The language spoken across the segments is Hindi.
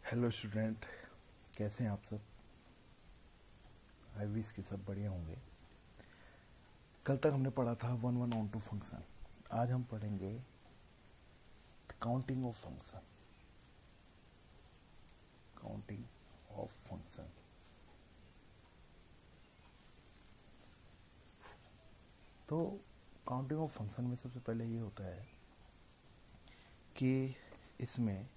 हेलो स्टूडेंट, कैसे हैं आप सब। आई विश कि सब बढ़िया होंगे। कल तक हमने पढ़ा था one one onto function. आज हम पढ़ेंगे counting of function. Counting of function. तो काउंटिंग ऑफ फंक्शन में सबसे पहले ये होता है कि इसमें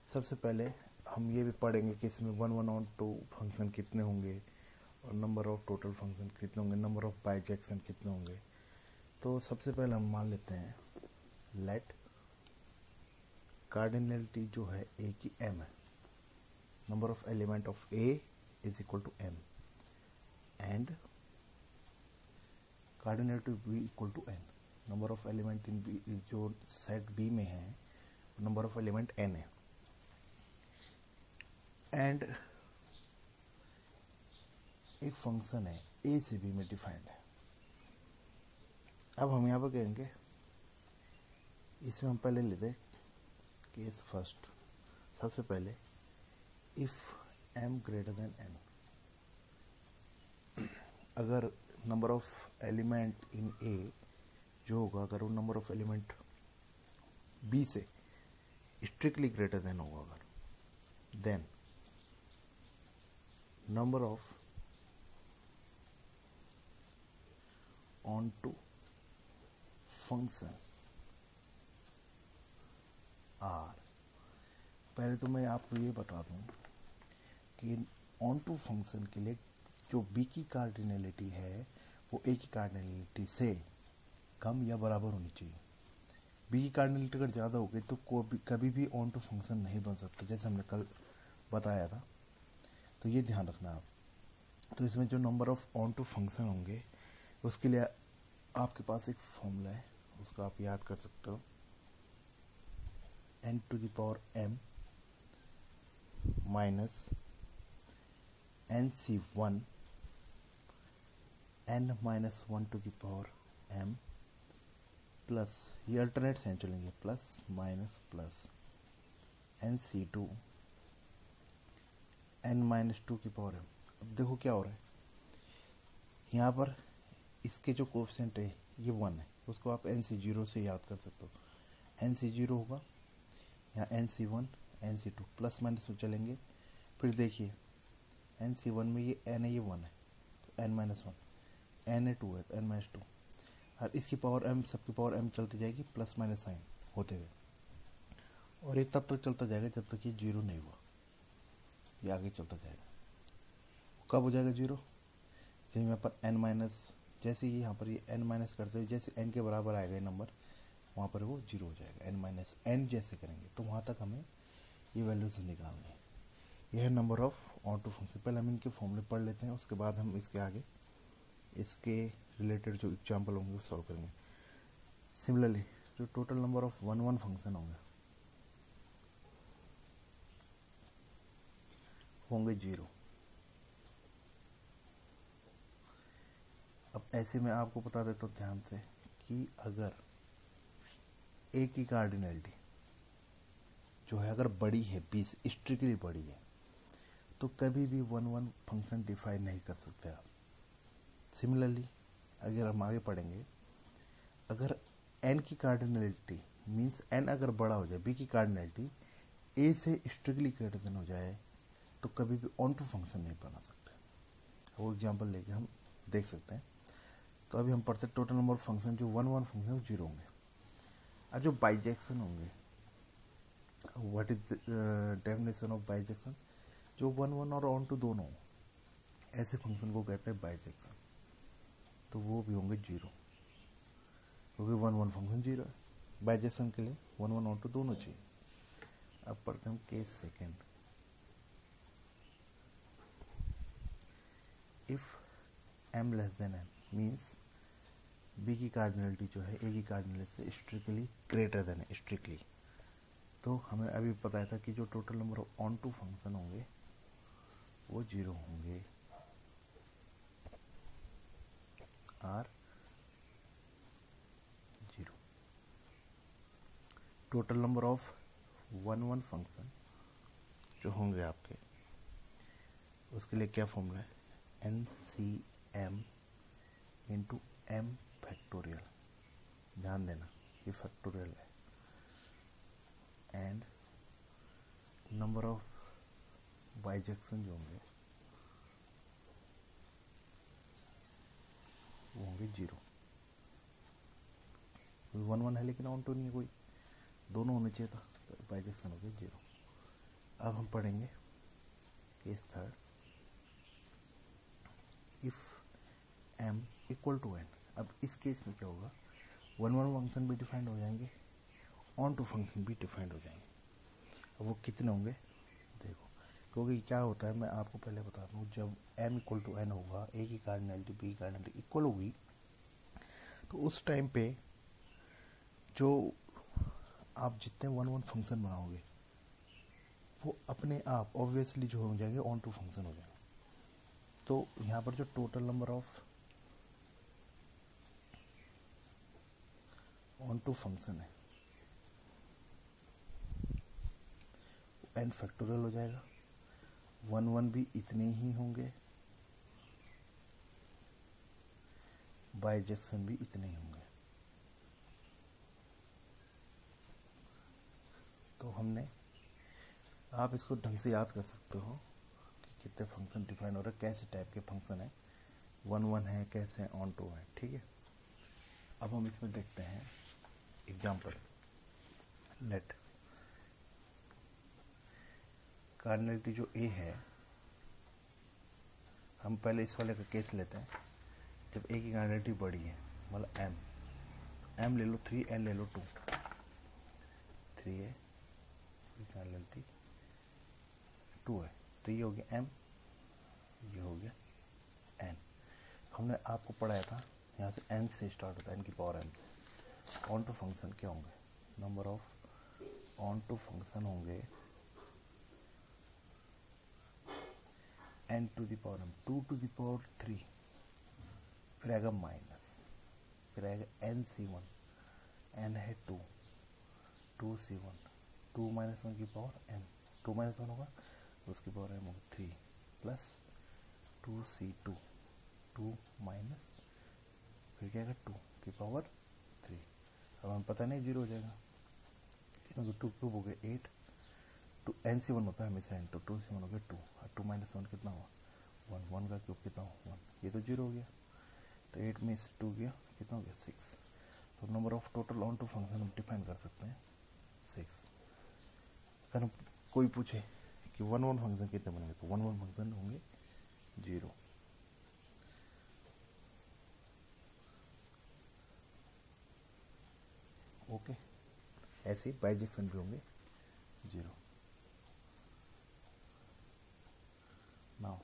सबसे पहले हम ये भी पढ़ेंगे कि इसमें one one onto function कितने होंगे और नंबर ऑफ टोटल फंक्शन कितने होंगे, नंबर ऑफ बाइजेक्शन कितने होंगे। तो सबसे पहले हम मान लेते हैं लेट कार्डिनलिटी जो है ए की एम है, number of element of A is equal to m and cardinality B equal to n. Number of element in B जो सेट बी में है, नंबर ऑफ एलिमेंट एन है एंड एक फंक्शन है ए से बी में डिफाइंड है। अब हम यहाँ पर कहेंगे, इसमें हम पहले लेते केस फर्स्ट। सबसे पहले if m greater than n, अगर number of element in A जो होगा, अगर वो नंबर ऑफ एलिमेंट बी से स्ट्रिक्टली ग्रेटर देन होगा, अगर then number of onto function are. पहले तो मैं आपको ये बता दूं कि ऑन टू फंक्शन के लिए जो बी की कार्डिनलिटी है वो ए की कार्डिनलिटी से कम या बराबर होनी चाहिए। बी की कार्डिनलिटी अगर ज़्यादा हो गई तो कभी भी ऑन टू फंक्शन नहीं बन सकता, जैसे हमने कल बताया था। तो ये ध्यान रखना आप। तो इसमें जो number of onto function होंगे उसके लिए आपके पास एक फॉर्मूला है, उसको आप याद कर सकते हो। n to the power m minus nc1 n minus 1 to the power m plus, ये अल्टरनेट साइन चलेंगे, plus minus plus nc2 n minus 2 की पावर m। अब देखो क्या हो रहा है यहाँ पर, इसके जो कोफिशिएंट है ये 1 है, उसको आप nc0 से याद कर सकते हो। nc0 होगा यहाँ nc1 nc2 प्लस माइनस में चलेंगे। फिर देखिए nc1 में ये n है, ये 1 है, तो n माइनस 1, n है 2 है तो n माइनस 2, और इसकी पावर m, सबकी पावर m चलती जाएगी प्लस माइनस साइन होते हुए, और ये तब तक चलता जाएगा जब तक ये जीरो नहीं हुआ, ये आगे चलता जाएगा। कब हो जाएगा जीरो, जब यहाँ पर n माइनस, जैसे ही यहाँ पर ये n माइनस करते हैं, जैसे n के बराबर आएगा ये नंबर, वहाँ पर वो जीरो हो जाएगा। n माइनस n जैसे करेंगे तो वहाँ तक हमें ये वैल्यूज निकालनी है। यह है number of onto function. पहले हम इनके फॉर्मूले पढ़ लेते हैं, उसके बाद हम इसके आगे इसके रिलेटेड जो एग्जाम्पल होंगे वो सॉल्व करेंगे। सिमिलरली जो total number of one one function होंगे जीरो। अब ऐसे में आपको बता देता हूँ ध्यान से कि अगर ए की कार्डिनलिटी जो है अगर बड़ी है, 20 स्ट्रिक्टली बड़ी है, तो कभी भी वन वन फंक्शन डिफाइन नहीं कर सकते आप। सिमिलरली अगर हम आगे पढ़ेंगे, अगर n की कार्डिनलिटी मीन्स n अगर बड़ा हो जाए, b की कार्डिनलिटी a से स्ट्रिक्टली ग्रेटर देन हो जाए, तो कभी भी ऑन टू फंक्शन नहीं बना सकते। वो एग्जांपल लेके हम देख सकते हैं। तो अभी हम पढ़ते हैं टोटल नंबर ऑफ फंक्शन जो वन वन फंक्शन वो जीरो होंगे, और जो बाइजेक्शन होंगे, what is definition of bijection, जो वन वन और ऑन टू दोनों ऐसे फंक्शन को कहते हैं बाइजेक्शन, तो वो भी होंगे जीरो, क्योंकि वन वन फंक्शन जीरो है। बाइजेक्शन के लिए वन वन ऑन टू दोनों चाहिए। अब पढ़ते हैं case second. If m less than n means b की कार्डिनलिटी जो है a की कार्डिनलिटी से स्ट्रिक्टली ग्रेटर देन है, स्ट्रिक्टली। तो हमें अभी बताया था कि जो total number of onto function होंगे वो जीरो होंगे। Or zero. Total number of one one function जो होंगे आपके, उसके लिए क्या फॉर्मूला है, n C m into m factorial, ध्यान देना ये फैक्टोरियल है, एंड नंबर ऑफ बाइजेक्शन जो होंगे वो होंगे 0। 1 1 है लेकिन ऑन टू नहीं है कोई, दोनों होने चाहिए था, तो बाइजेक्शन हो गया 0। अब हम पढ़ेंगे case third, if m equal to n। अब इस केस में क्या होगा, 1 1 फंक्शन भी डिफाइंड हो जाएंगे, ऑन टू फंक्शन भी डिफाइंड हो जाएंगे। अब वो कितने होंगे देखो, क्योंकि क्या होता है मैं आपको पहले बताता हूँ, जब m इक्वल टू n होगा, a की कार्डिनलिटी b की कार्डिनलिटी इक्वल होगी, तो उस टाइम पे जो आप जितने 1 1 फंक्शन बनाओगे वो अपने आप ऑब्वियसली जो हो जाएंगे ऑन टू फंक्शन हो जाएंगे। तो यहाँ पर जो total number of onto function है n फैक्टोरियल हो जाएगा, 1 1 भी इतने ही होंगे, बाइजेक्शन भी इतने ही होंगे। तो हमने, आप इसको ढंग से याद कर सकते हो कि कितने फंक्शन डिफाइन हो रहे हैं, कैसे टाइप के फंक्शन है, 1 1 है, कैसे ऑन टू है, ठीक है। अब हम इसमें देखते हैं एग्जाम्पल, लेट कार्डिनलिटी जो a है, हम पहले इस वाले का केस लेते हैं, जब a की कार्डिनलिटी बड़ी है, मतलब m ले लो 3, n ले लो 2, 3 है, कार्डिनलिटी 2 है, तो ये हो गया m, ये हो गया n। हमने आपको पढ़ाया था यहाँ से n से स्टार्ट होता है, n की पावर n से। ऑन टू फंक्शन क्या होंगे, number of onto function होंगे n to the power m, 2 to the power 3, फिर आएगा माइनस, फिर आएगा nc1, n है 2, 2c1, 2 माइनस 1 की पावर m, 2 माइनस 1 होगा उसकी पावर m होगा 3, प्लस 2c2, 2 माइनस फिर क्या आएगा 2 की पावर 3। अब हमें पता नहीं 0 हो जाएगा, क्योंकि 2 क्यूब हो गया 8, टू nc1 होता है हमेशा n, तो 2c1 हो गया 2, और 2 माइनस 1 कितना हुआ 1, 1 का क्यूब कितना हुआ 1, ये तो 0 हो गया, तो 8 में से 2 गया कितना हो गया 6। तो number of total onto function हम डिफाइन कर सकते हैं 6। अगर हम कोई पूछे कि 1 1 फंक्शन कितने बनेंगे, तो 1 1 फंक्शन होंगे 0। ओके, ऐसे बाइजेक्शन भी होंगे 0। नाउ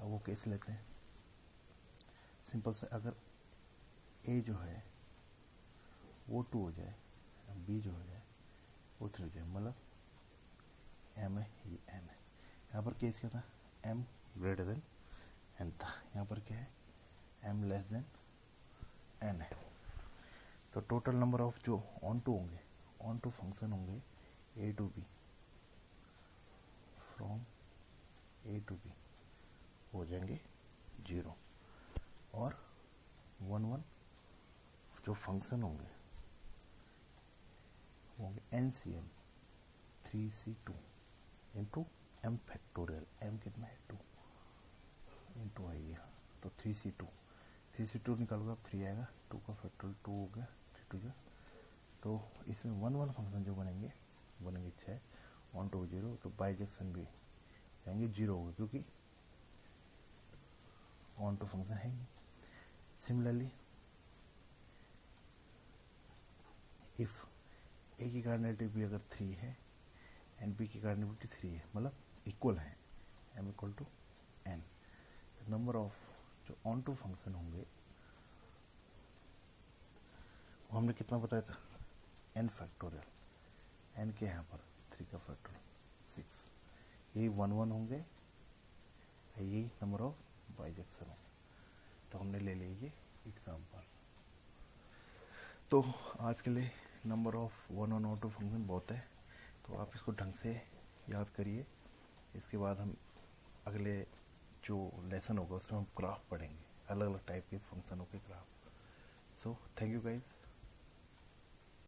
अब वो केस लेते हैं सिंपल से, अगर a जो है वो 2 हो जाए, b जो हो जाए वो 3 हो जाए, मतलब m है ये n है। यहाँ पर केस क्या था, m ग्रेटर देन n था, यहाँ पर क्या है m लेस देन n है। तो टोटल नंबर ऑफ जो ऑन टू होंगे, ऑन टू फंक्शन होंगे a to b, from a to b हो जाएंगे 0, और 1 1 जो फंक्शन होंगे NCM 3C2 into m factorial, m कितना है 2 इंटू आई है, तो 3C2 निकालोगे आप 3 आएगा, 2 का फैक्टोरियल 2 हो गया, 3 2 जा, तो इसमें 1 1 फंक्शन जो बनेंगे 6, ऑन टू 0, तो बाइजेक्शन भी जाएंगे 0 होगा, क्योंकि ऑन टू फंक्शन है ही। सिमिलरली इफ a की कार्डिनलिटी भी अगर 3 है एंड b की कार्डिनलिटी 3 है, मतलब इक्वल है, m equal to n, number of जो ऑन टू फंक्शन होंगे वो हमने कितना बताया था n फैक्टोरियल, n के यहाँ पर 3 का फैक्टोरियल 6, यही 1 1 होंगे, यही नंबर ऑफ बाइजेक्शन होंगे। तो हमने ले लीजिए एग्जाम्पल। तो आज के लिए number of 1 on auto function बहुत है, तो आप इसको ढंग से याद करिए। इसके बाद हम अगले जो लेसन होगा उसमें हम ग्राफ पढ़ेंगे, अलग अलग टाइप के फंक्शनों के graph. So thank you guys.